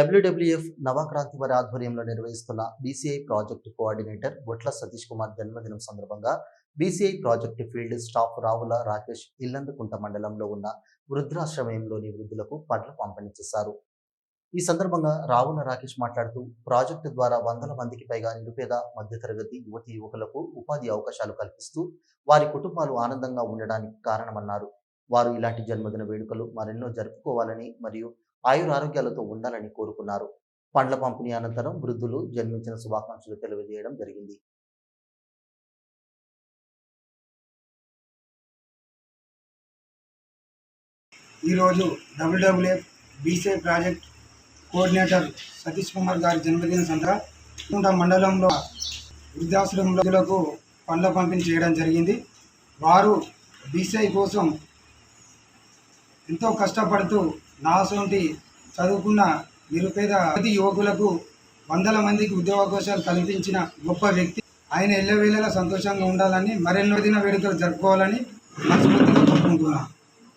WWF Navakranthi వారి ఆధ్వర్యంలో నిర్వహిస్తున్న బీసీఐ ప్రాజెక్టు కోఆర్డినేటర్ బొట్ల సతీష్ కుమార్ జన్మదినం సందర్భంగా BCI project field staff Ravula Rakesh Illandukunta మండలంలో ఉన్న వృద్ధాశ్రమంలోని వృద్ధులకు పండ్లు పంపిణీ చేశారు. ఈ సందర్భంగా రావుల రాకేష్ మాట్లాడుతూ ప్రాజెక్టు ద్వారా వందల మందికి పైగా నిరుపేద మధ్యతరగతి యువతి యువకులకు ఉపాధి అవకాశాలు కల్పిస్తూ వారి కుటుంబాలు ఆనందంగా ఉండడానికి కారణమన్నారు. వారు ఇలాంటి జన్మదిన వేడుకలు మరెన్నో జరుపుకోవాలని మరియు ఆయురారోగ్యాలతో ఉండాలని కోరుకున్నారు. పండ్ల పంపిణీ అనంతరం వృద్ధులు జన్మించిన శుభాకాంక్షలు తెలియజేయడం జరిగింది. ఈరోజు WWF BCI project coordinator Satish Kumar గారి జన్మదిన సందర్భంగా మండలంలో వృద్ధాశ్రమాలకు పండ్ల పంపిణీ చేయడం జరిగింది. వారు బీసీఐ కోసం ఎంతో కష్టపడుతూ నాసొంటి చదువుకున్న నిరుపేద యువకులకు వందల మందికి ఉద్యోగావకాశాలు కల్పించిన గొప్ప వ్యక్తి. ఆయన ఎల్లవేళలా సంతోషంగా ఉండాలని మరెన్నో దిన వేడుకలు జరుపుకోవాలని మనస్ఫూర్తిగా కోరుకుంటున్నాను.